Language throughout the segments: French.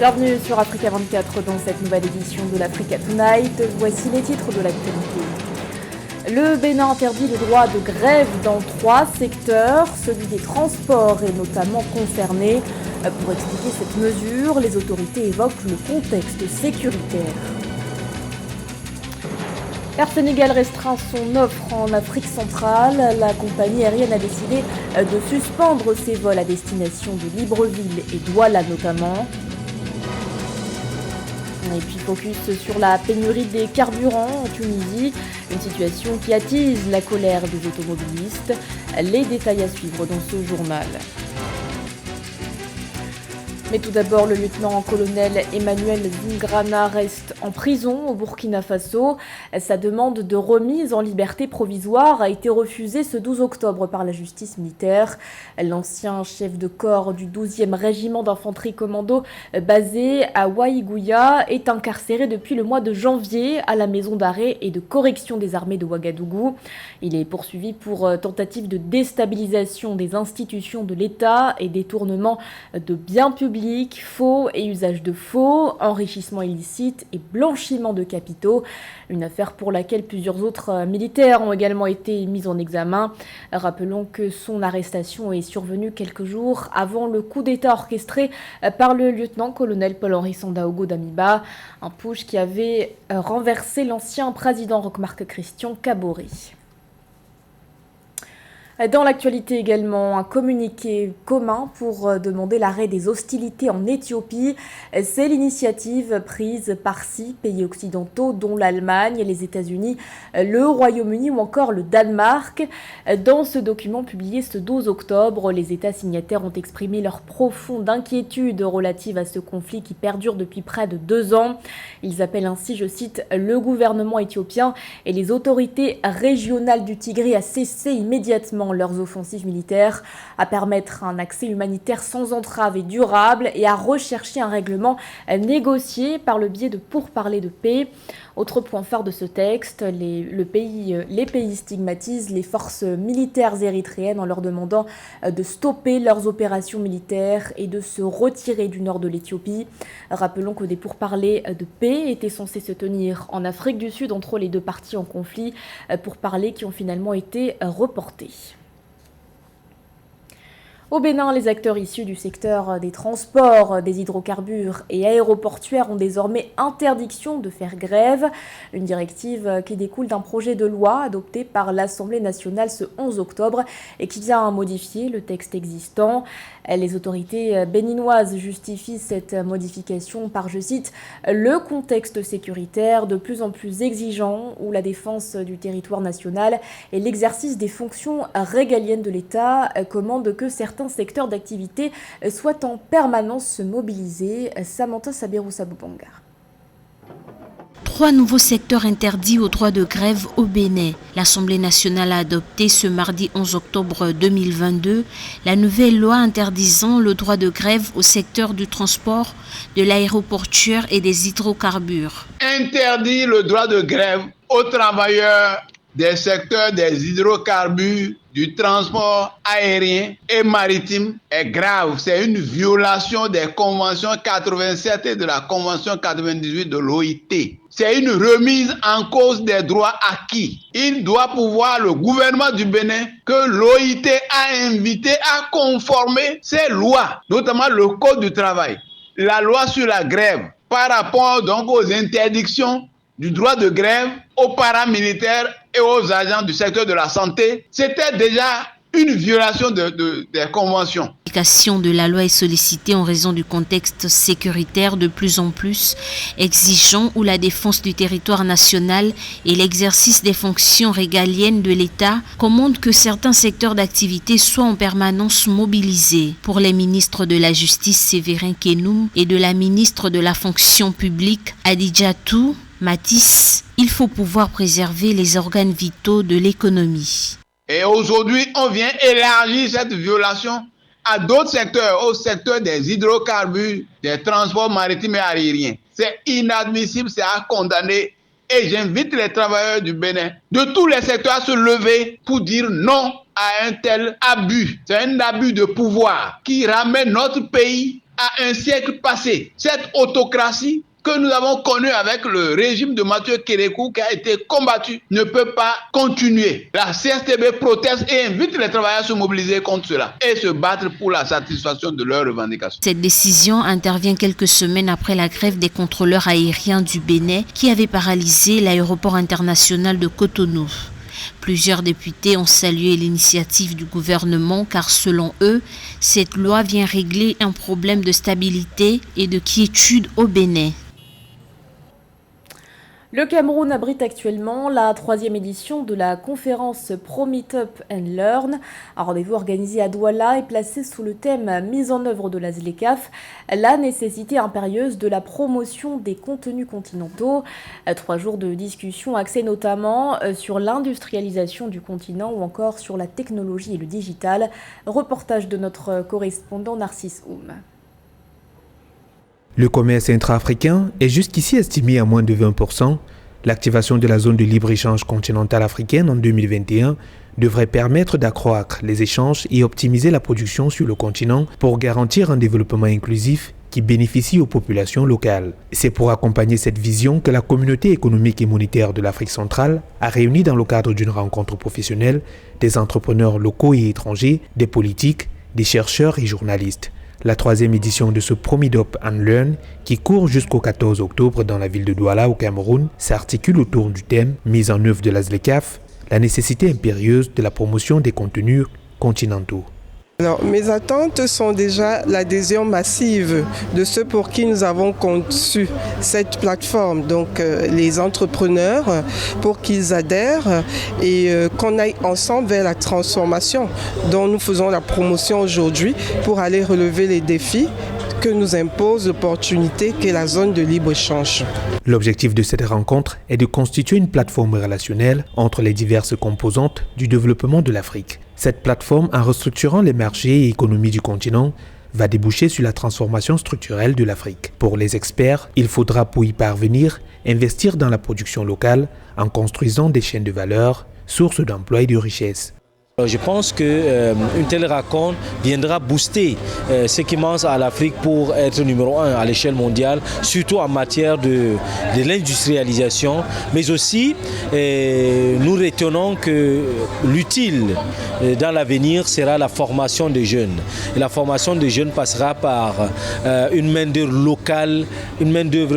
Bienvenue sur Africa 24 dans cette nouvelle édition de l'Africa Tonight. Voici les titres de l'actualité. Le Bénin interdit le droit de grève dans 3 secteurs. Celui des transports est notamment concerné. Pour expliquer cette mesure, les autorités évoquent le contexte sécuritaire. Air Sénégal restreint son offre en Afrique centrale. La compagnie aérienne a décidé de suspendre ses vols à destination de Libreville et Douala notamment. Et puis focus sur la pénurie des carburants en Tunisie, une situation qui attise la colère des automobilistes. Les détails à suivre dans ce journal. Mais tout d'abord, le lieutenant-colonel Emmanuel Zingrana reste en prison au Burkina Faso. Sa demande de remise en liberté provisoire a été refusée ce 12 octobre par la justice militaire. L'ancien chef de corps du 12e régiment d'infanterie commando basé à Waïgouya est incarcéré depuis le mois de janvier à la maison d'arrêt et de correction des armées de Ouagadougou. Il est poursuivi pour tentative de déstabilisation des institutions de l'État et détournement de biens publics, faux et usage de faux, enrichissement illicite et blanchiment de capitaux. Une affaire pour laquelle plusieurs autres militaires ont également été mis en examen. Rappelons que son arrestation est survenue quelques jours avant le coup d'État orchestré par le lieutenant-colonel Paul-Henri Sandaogo Damiba, un putsch qui avait renversé l'ancien président Roch-Marc Christian Kaboré. Dans l'actualité également, un communiqué commun pour demander l'arrêt des hostilités en Éthiopie. C'est l'initiative prise par 6 pays occidentaux, dont l'Allemagne, les États-Unis, le Royaume-Uni ou encore le Danemark. Dans ce document publié ce 12 octobre, les États signataires ont exprimé leur profonde inquiétude relative à ce conflit qui perdure depuis près de 2 ans. Ils appellent ainsi, je cite, le gouvernement éthiopien et les autorités régionales du Tigré à cesser immédiatement leurs offensives militaires, à permettre un accès humanitaire sans entrave et durable et à rechercher un règlement négocié par le biais de pourparlers de paix. Autre point phare de ce texte, les pays stigmatisent les forces militaires érythréennes en leur demandant de stopper leurs opérations militaires et de se retirer du nord de l'Éthiopie. Rappelons que des pourparlers de paix étaient censés se tenir en Afrique du Sud entre les 2 parties en conflit, pourparlers qui ont finalement été reportés. Au Bénin, les acteurs issus du secteur des transports, des hydrocarbures et aéroportuaires ont désormais interdiction de faire grève. Une directive qui découle d'un projet de loi adopté par l'Assemblée nationale ce 11 octobre et qui vient modifier le texte existant. Les autorités béninoises justifient cette modification par, je cite, le contexte sécuritaire de plus en plus exigeant où la défense du territoire national et l'exercice des fonctions régaliennes de l'État commandent que certains secteurs d'activité soient en permanence mobilisés. Samantha Sabirou-Saboubangar. 3 nouveaux secteurs interdits au droit de grève au Bénin. L'Assemblée nationale a adopté ce mardi 11 octobre 2022 la nouvelle loi interdisant le droit de grève au secteur du transport, de l'aéroportuaire et des hydrocarbures. Interdit le droit de grève aux travailleurs des secteurs des hydrocarbures, du transport aérien et maritime est grave. C'est une violation des conventions 87 et de la convention 98 de l'OIT. C'est une remise en cause des droits acquis. Il doit pouvoir, le gouvernement du Bénin, que l'OIT a invité à conformer ces lois, notamment le Code du travail, la loi sur la grève, par rapport donc aux interdictions du droit de grève aux paramilitaires et aux agents du secteur de la santé. C'était déjà une violation des conventions. L'application de la loi est sollicitée en raison du contexte sécuritaire de plus en plus exigeant où la défense du territoire national et l'exercice des fonctions régaliennes de l'État commandent que certains secteurs d'activité soient en permanence mobilisés. Pour les ministres de la Justice Séverin Kenoum et de la ministre de la Fonction publique Adidjatou Matisse, il faut pouvoir préserver les organes vitaux de l'économie. Et aujourd'hui, on vient élargir cette violation à d'autres secteurs, au secteur des hydrocarbures, des transports maritimes et aériens. C'est inadmissible, c'est à condamner. Et j'invite les travailleurs du Bénin, de tous les secteurs, à se lever pour dire non à un tel abus. C'est un abus de pouvoir qui ramène notre pays à un siècle passé. Cette autocratie que nous avons connue avec le régime de Mathieu Kérékou qui a été combattu ne peut pas continuer. La CSTB proteste et invite les travailleurs à se mobiliser contre cela et se battre pour la satisfaction de leurs revendications. Cette décision intervient quelques semaines après la grève des contrôleurs aériens du Bénin qui avait paralysé l'aéroport international de Cotonou. Plusieurs députés ont salué l'initiative du gouvernement car selon eux, cette loi vient régler un problème de stabilité et de quiétude au Bénin. Le Cameroun abrite actuellement la 3e édition de la conférence Pro Meet Up and Learn. Un rendez-vous organisé à Douala et placé sous le thème « Mise en œuvre de la ZLECAf », la nécessité impérieuse de la promotion des contenus continentaux. 3 jours de discussion axés notamment sur l'industrialisation du continent ou encore sur la technologie et le digital. Reportage de notre correspondant Narcisse Oum. Le commerce intra-africain est jusqu'ici estimé à moins de 20%. L'activation de la zone de libre-échange continentale africaine en 2021 devrait permettre d'accroître les échanges et optimiser la production sur le continent pour garantir un développement inclusif qui bénéficie aux populations locales. C'est pour accompagner cette vision que la communauté économique et monétaire de l'Afrique centrale a réuni dans le cadre d'une rencontre professionnelle des entrepreneurs locaux et étrangers, des politiques, des chercheurs et journalistes. La 3e édition de ce Pro Meet Up and Learn, qui court jusqu'au 14 octobre dans la ville de Douala au Cameroun, s'articule autour du thème « Mise en œuvre de la ZLECAf », la nécessité impérieuse de la promotion des contenus continentaux. Alors, mes attentes sont déjà l'adhésion massive de ceux pour qui nous avons conçu cette plateforme, donc les entrepreneurs, pour qu'ils adhèrent et qu'on aille ensemble vers la transformation dont nous faisons la promotion aujourd'hui pour aller relever les défis que nous impose l'opportunité qu'est la zone de libre-échange. L'objectif de cette rencontre est de constituer une plateforme relationnelle entre les diverses composantes du développement de l'Afrique. Cette plateforme, en restructurant les marchés et économies du continent, va déboucher sur la transformation structurelle de l'Afrique. Pour les experts, il faudra pour y parvenir investir dans la production locale en construisant des chaînes de valeur, sources d'emploi et de richesse. Je pense qu'une telle rencontre viendra booster ce qui manque à l'Afrique pour être numéro 1 à l'échelle mondiale, surtout en matière de l'industrialisation, mais aussi nous retenons que l'utile dans l'avenir sera la formation des jeunes. Et la formation des jeunes passera par une main-d'œuvre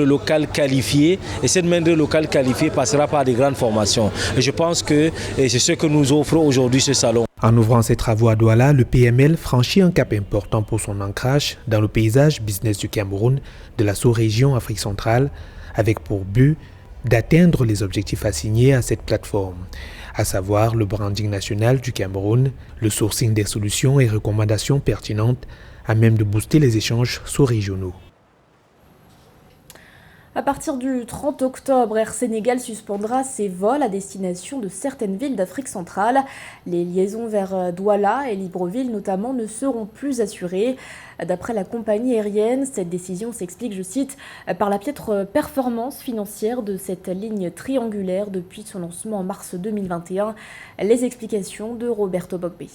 locale qualifiée, et cette main-d'œuvre locale qualifiée passera par des grandes formations. Et je pense que c'est ce que nous offre aujourd'hui ce salon. En ouvrant ses travaux à Douala, le PML franchit un cap important pour son ancrage dans le paysage business du Cameroun, de la sous-région Afrique centrale, avec pour but d'atteindre les objectifs assignés à cette plateforme, à savoir le branding national du Cameroun, le sourcing des solutions et recommandations pertinentes à même de booster les échanges sous-régionaux. À partir du 30 octobre, Air Sénégal suspendra ses vols à destination de certaines villes d'Afrique centrale. Les liaisons vers Douala et Libreville notamment ne seront plus assurées. D'après la compagnie aérienne, cette décision s'explique, je cite, par la piètre performance financière de cette ligne triangulaire depuis son lancement en mars 2021. Les explications de Roberto Bogbe.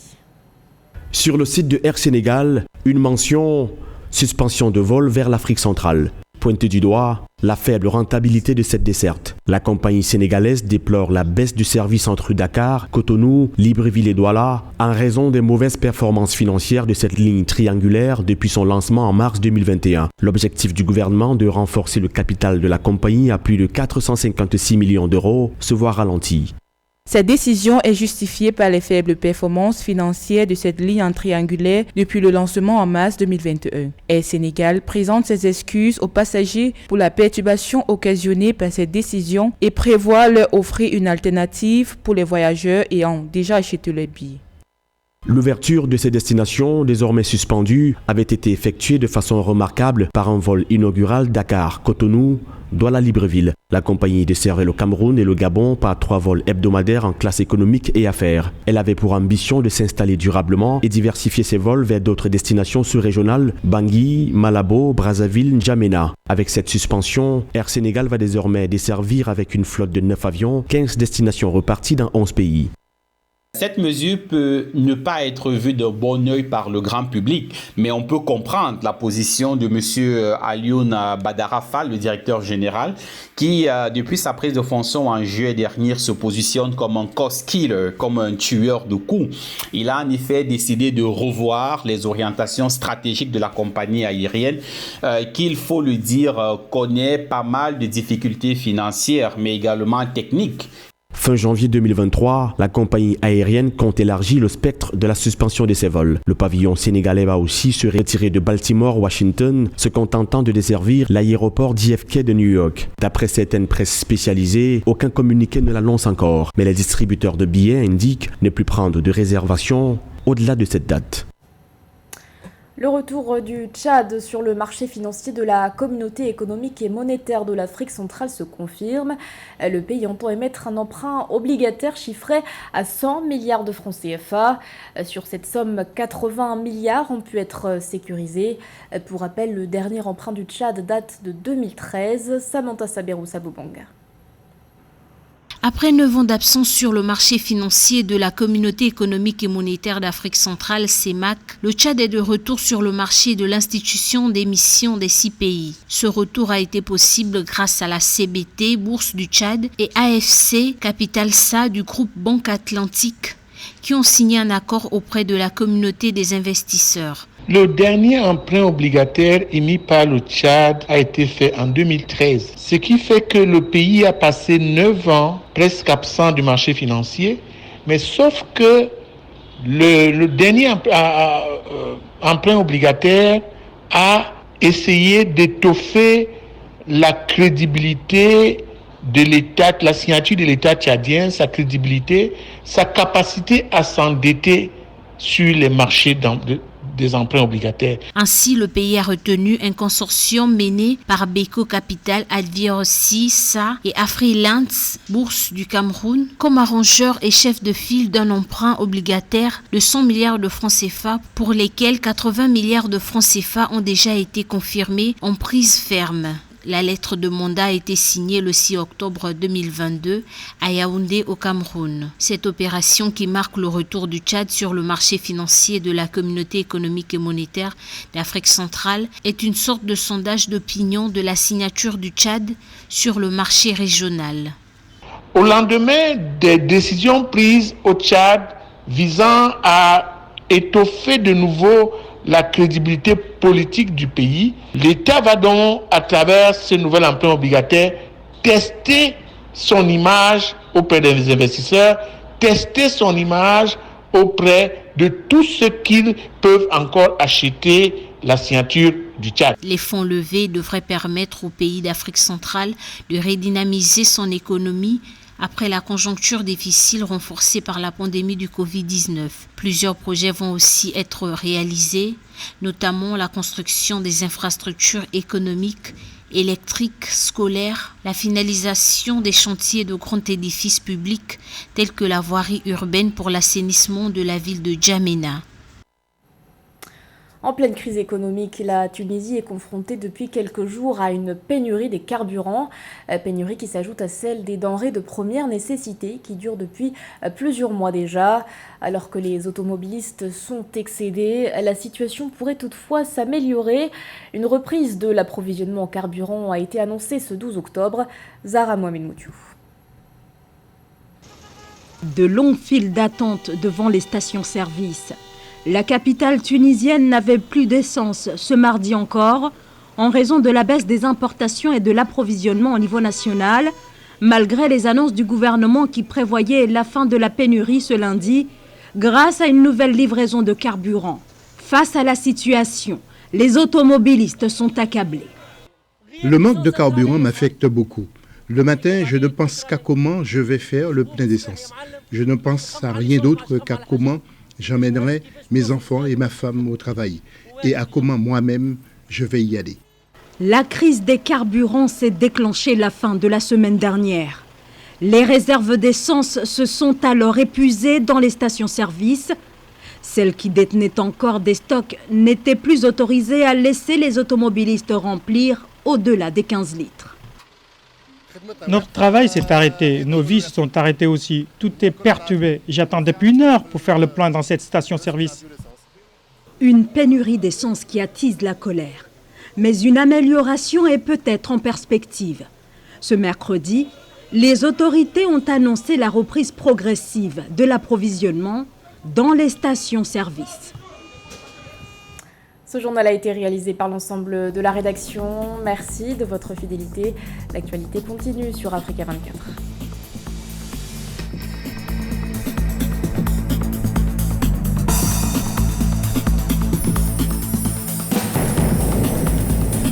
Sur le site de Air Sénégal, une mention « Suspension de vol vers l'Afrique centrale ». Pointe du doigt la faible rentabilité de cette desserte. La compagnie sénégalaise déplore la baisse du service entre Dakar, Cotonou, Libreville et Douala en raison des mauvaises performances financières de cette ligne triangulaire depuis son lancement en mars 2021. L'objectif du gouvernement de renforcer le capital de la compagnie à plus de 456 millions d'euros se voit ralenti. Cette décision est justifiée par les faibles performances financières de cette ligne en triangulaire depuis le lancement en mars 2021. Air Sénégal présente ses excuses aux passagers pour la perturbation occasionnée par cette décision et prévoit leur offrir une alternative pour les voyageurs ayant déjà acheté leur billet. L'ouverture de ces destinations, désormais suspendues, avait été effectuée de façon remarquable par un vol inaugural Dakar-Cotonou, Douala-Libreville. La compagnie desservait le Cameroun et le Gabon par 3 vols hebdomadaires en classe économique et affaires. Elle avait pour ambition de s'installer durablement et diversifier ses vols vers d'autres destinations sous-régionales, Bangui, Malabo, Brazzaville, N'Djamena. Avec cette suspension, Air Sénégal va désormais desservir avec une flotte de 9 avions, 15 destinations reparties dans 11 pays. Cette mesure peut ne pas être vue d'un bon œil par le grand public, mais on peut comprendre la position de M. Alioune Badara Fall, le directeur général, qui, depuis sa prise de fonction en juillet dernier, se positionne comme un cost killer, comme un tueur de coûts. Il a en effet décidé de revoir les orientations stratégiques de la compagnie aérienne, qui, il faut le dire, connaît pas mal de difficultés financières, mais également techniques. Fin janvier 2023, la compagnie aérienne compte élargir le spectre de la suspension de ses vols. Le pavillon sénégalais va aussi se retirer de Baltimore-Washington, se contentant de desservir l'aéroport JFK de New York. D'après certaines presses spécialisées, aucun communiqué ne l'annonce encore, mais les distributeurs de billets indiquent ne plus prendre de réservations au-delà de cette date. Le retour du Tchad sur le marché financier de la communauté économique et monétaire de l'Afrique centrale se confirme. Le pays entend émettre un emprunt obligataire chiffré à 100 milliards de francs CFA. Sur cette somme, 80 milliards ont pu être sécurisés. Pour rappel, le dernier emprunt du Tchad date de 2013. Samantha Saberou Sabobanga. Après 9 ans d'absence sur le marché financier de la Communauté économique et monétaire d'Afrique centrale, CEMAC, le Tchad est de retour sur le marché de l'institution d'émission des 6 pays. Ce retour a été possible grâce à la CBT, Bourse du Tchad, et AFC, Capital SA du groupe Banque Atlantique, qui ont signé un accord auprès de la communauté des investisseurs. Le dernier emprunt obligataire émis par le Tchad a été fait en 2013, ce qui fait que le pays a passé 9 ans presque absent du marché financier, mais sauf que le dernier emprunt obligataire a essayé d'étoffer la crédibilité de l'État, la signature de l'État tchadien, sa crédibilité, sa capacité à s'endetter sur les marchés des emprunts obligataires. Ainsi, le pays a retenu un consortium mené par Beko Capital, Adviorsi, SA et Afrilands, Bourse du Cameroun, comme arrangeur et chef de file d'un emprunt obligataire de 100 milliards de francs CFA pour lesquels 80 milliards de francs CFA ont déjà été confirmés en prise ferme. La lettre de mandat a été signée le 6 octobre 2022 à Yaoundé au Cameroun. Cette opération qui marque le retour du Tchad sur le marché financier de la Communauté économique et monétaire d'Afrique centrale est une sorte de sondage d'opinion de la signature du Tchad sur le marché régional. Au lendemain des décisions prises au Tchad visant à étoffer de nouveau la crédibilité politique du pays, l'État va donc, à travers ce nouvel emprunt obligataire, tester son image auprès des investisseurs, tester son image auprès de tous ceux qui peuvent encore acheter la signature du Tchad. Les fonds levés devraient permettre au pays d'Afrique centrale de redynamiser son économie après la conjoncture difficile renforcée par la pandémie du Covid-19. Plusieurs projets vont aussi être réalisés, notamment la construction des infrastructures économiques, électriques, scolaires, la finalisation des chantiers de grands édifices publics tels que la voirie urbaine pour l'assainissement de la ville de Djamena. En pleine crise économique, la Tunisie est confrontée depuis quelques jours à une pénurie des carburants, pénurie qui s'ajoute à celle des denrées de première nécessité qui dure depuis plusieurs mois déjà. Alors que les automobilistes sont excédés, la situation pourrait toutefois s'améliorer. Une reprise de l'approvisionnement en carburant a été annoncée ce 12 octobre. Zahra Mohamed Moutiou. De longues files d'attente devant les stations-service. La capitale tunisienne n'avait plus d'essence ce mardi encore, en raison de la baisse des importations et de l'approvisionnement au niveau national, malgré les annonces du gouvernement qui prévoyaient la fin de la pénurie ce lundi, grâce à une nouvelle livraison de carburant. Face à la situation, les automobilistes sont accablés. Le manque de carburant m'affecte beaucoup. Le matin, je ne pense qu'à comment je vais faire le plein d'essence. Je ne pense à rien d'autre qu'à comment j'emmènerai mes enfants et ma femme au travail et à comment moi-même je vais y aller. La crise des carburants s'est déclenchée la fin de la semaine dernière. Les réserves d'essence se sont alors épuisées dans les stations-service. Celles qui détenaient encore des stocks n'étaient plus autorisées à laisser les automobilistes remplir au-delà des 15 litres. Notre travail s'est arrêté, nos vies se sont arrêtées aussi. Tout est perturbé. J'attends depuis 1 heure pour faire le plein dans cette station-service. Une pénurie d'essence qui attise la colère. Mais une amélioration est peut-être en perspective. Ce mercredi, les autorités ont annoncé la reprise progressive de l'approvisionnement dans les stations-service. Ce journal a été réalisé par l'ensemble de la rédaction. Merci de votre fidélité. L'actualité continue sur Africa 24.